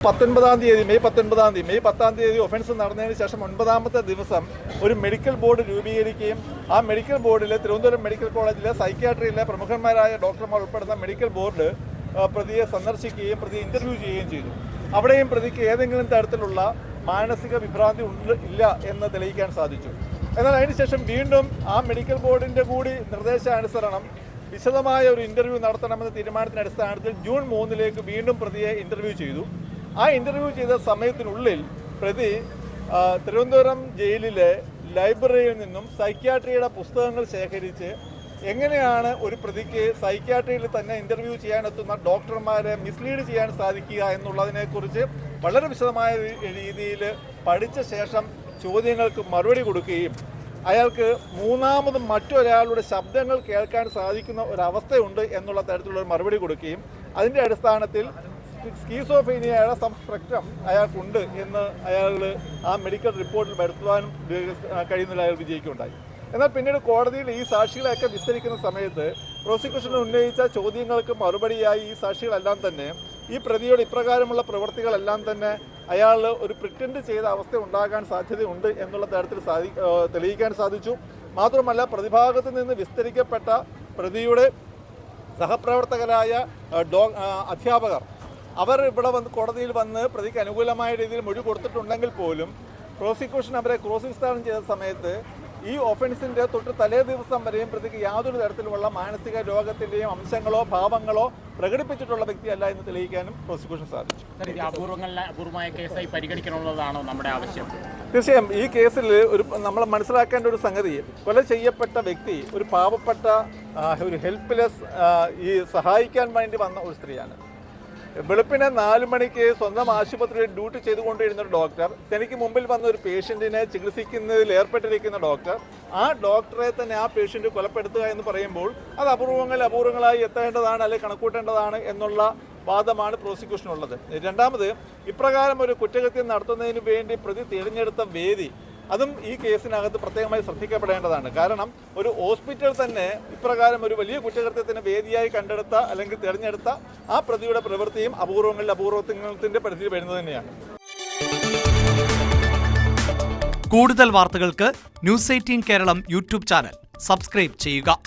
May 19-ാം തീയതി offence നടന്നതിന് ശേഷം 9ാമത്തെ ദിവസം ഒരു മെഡിക്കൽ ബോർഡ് രൂപീകരിക്കുകയും ആ മെഡിക്കൽ ബോർഡിൽ തിരുവനന്തപുരം മെഡിക്കൽ കോളേജിലെ സൈക്യാട്രിയിലെ പ്രമുഖന്മാരായ ഡോക്ടർമാർ ഉൾപ്പെടുന്ന മെഡിക്കൽ ബോർഡ് പ്രതിയെ സന്ദർശിക്കുകയും പ്രതിയെ ഇൻ്റർവ്യൂ ചെയ്യുകയും ചെയ്തു. അവിടെയും പ്രതിക്ക് ഏതെങ്കിലും തരത്തിലുള്ള മാനസിക വിഭ്രാന്തി ഇല്ല എന്ന് തെളിയിക്കാൻ സാധിച്ചു. എന്നാൽ അതിനുശേഷം വീണ്ടും ആ മെഡിക്കൽ ബോർഡിൻ്റെ കൂടി നിർദ്ദേശാനുസരണം വിശദമായ ഒരു ഇൻ്റർവ്യൂ നടത്തണമെന്ന തീരുമാനത്തിൻ്റെ അടിസ്ഥാനത്തിൽ ജൂൺ 3 വീണ്ടും പ്രതിയെ ഇൻ്റർവ്യൂ ചെയ്തു. ആ ഇൻ്റർവ്യൂ ചെയ്ത സമയത്തിനുള്ളിൽ പ്രതി തിരുവനന്തപുരം ജയിലിലെ ലൈബ്രറിയിൽ നിന്നും സൈക്യാട്രിയുടെ പുസ്തകങ്ങൾ ശേഖരിച്ച് എങ്ങനെയാണ് ഒരു പ്രതിക്ക് സൈക്യാട്രിയിൽ തന്നെ ഇൻ്റർവ്യൂ ചെയ്യാനെത്തുന്ന ഡോക്ടർമാരെ മിസ്ലീഡ് ചെയ്യാൻ സാധിക്കുക എന്നുള്ളതിനെക്കുറിച്ച് വളരെ വിശദമായ രീതിയിൽ പഠിച്ച ശേഷം ചോദ്യങ്ങൾക്ക് മറുപടി കൊടുക്കുകയും അയാൾക്ക് മൂന്നാമത് മറ്റൊരാളുടെ ശബ്ദങ്ങൾ കേൾക്കാൻ സാധിക്കുന്ന ഒരവസ്ഥയുണ്ട് എന്നുള്ള തരത്തിലുള്ള മറുപടി കൊടുക്കുകയും അതിൻ്റെ അടിസ്ഥാനത്തിൽ സ്കീസോഫ്രീനിയയുടെ സ്പെക്ട്രം അയാൾക്കുണ്ട് എന്ന് അയാൾ ആ മെഡിക്കൽ റിപ്പോർട്ടിൽ വരുത്തുവാനും കഴിയുന്നതിൽ അയാൾ വിജയിക്കുകയുണ്ടായി. എന്നാൽ പിന്നീട് കോടതിയിൽ ഈ സാക്ഷികളെയൊക്കെ വിസ്തരിക്കുന്ന സമയത്ത് പ്രോസിക്യൂഷൻ ഉന്നയിച്ച ചോദ്യങ്ങൾക്ക് മറുപടിയായി ഈ സാക്ഷികളെല്ലാം തന്നെ ഈ പ്രതിയുടെ ഇപ്രകാരമുള്ള പ്രവൃത്തികളെല്ലാം തന്നെ അയാൾ ഒരു പ്രിറ്റൻഡ് ചെയ്ത അവസ്ഥ ഉണ്ടാകാൻ സാധ്യതയുണ്ട് എന്നുള്ള തരത്തിൽ തെളിയിക്കാൻ സാധിച്ചു. മാത്രമല്ല പ്രതിഭാഗത്ത് നിന്ന് വിസ്തരിക്കപ്പെട്ട പ്രതിയുടെ സഹപ്രവർത്തകരായ അധ്യാപകർ അവർ ഇവിടെ കോടതിയിൽ വന്ന് പ്രതിക്ക് അനുകൂലമായ രീതിയിൽ മൊഴി കൊടുത്തിട്ടുണ്ടെങ്കിൽ പോലും പ്രോസിക്യൂഷൻ അവരെ ക്രോസ് വിസ്താരം ചെയ്ത സമയത്ത് ഈ ഒഫൻസിൻ്റെ തൊട്ട് തലേ ദിവസം വരെയും പ്രതിക്ക് യാതൊരു തരത്തിലുമുള്ള മാനസിക രോഗത്തിൻ്റെയും അംശങ്ങളോ ഭാവങ്ങളോ പ്രകടിപ്പിച്ചിട്ടുള്ള വ്യക്തിയല്ല എന്ന് തെളിയിക്കാനും പ്രോസിക്യൂഷൻ സാധിച്ചു. അപൂർവമായ കേസായി പരിഗണിക്കണമെന്നതാണോ നമ്മുടെ ആവശ്യം? തീർച്ചയായും ഈ കേസിൽ നമ്മൾ മനസ്സിലാക്കേണ്ട ഒരു സംഗതി, കൊല ചെയ്യപ്പെട്ട വ്യക്തി ഒരു പാവപ്പെട്ട ഒരു ഹെൽപ്ലെസ് ഈ സഹായിക്കാൻ വേണ്ടി വന്ന ഒരു സ്ത്രീയാണ്. വെളുപ്പിനെ 4 മണിക്ക് സ്വന്തം ആശുപത്രിയിൽ ഡ്യൂട്ടി ചെയ്തുകൊണ്ടിരുന്ന ഒരു ഡോക്ടർ, തനിക്ക് മുമ്പിൽ വന്ന ഒരു പേഷ്യൻറ്റിനെ ചികിത്സിക്കുന്നതിൽ ഏർപ്പെട്ടിരിക്കുന്ന ഡോക്ടർ, ആ ഡോക്ടറെ തന്നെ ആ പേഷ്യൻ്റ് കൊലപ്പെടുത്തുക എന്ന് പറയുമ്പോൾ അത് അപൂർവങ്ങളായി എത്തേണ്ടതാണ് അല്ലെങ്കിൽ കണക്കൂട്ടേണ്ടതാണ് എന്നുള്ള വാദമാണ് പ്രോസിക്യൂഷനുള്ളത്. രണ്ടാമത്, ഇപ്രകാരം ഒരു കുറ്റകൃത്യം നടത്തുന്നതിന് വേണ്ടി പ്രതി തിരഞ്ഞെടുത്ത വേദി അതും ഈ കേസിനകത്ത് പ്രത്യേകമായി ശ്രദ്ധിക്കപ്പെടേണ്ടതാണ്. കാരണം ഒരു ഹോസ്പിറ്റൽ തന്നെ ഇപ്രകാരം ഒരു വലിയ കുറ്റകൃത്യത്തിന് വേദിയായി കണ്ടെടുത്ത അല്ലെങ്കിൽ തിരഞ്ഞെടുത്ത ആ പ്രതിയുടെ പ്രവൃത്തിയും അപൂർവത്തിൻ്റെ പരിധിയിൽ വരുന്നത് തന്നെയാണ്. കൂടുതൽ വാർത്തകൾക്ക് News 18 Keralam YouTube channel subscribe ചെയ്യുക.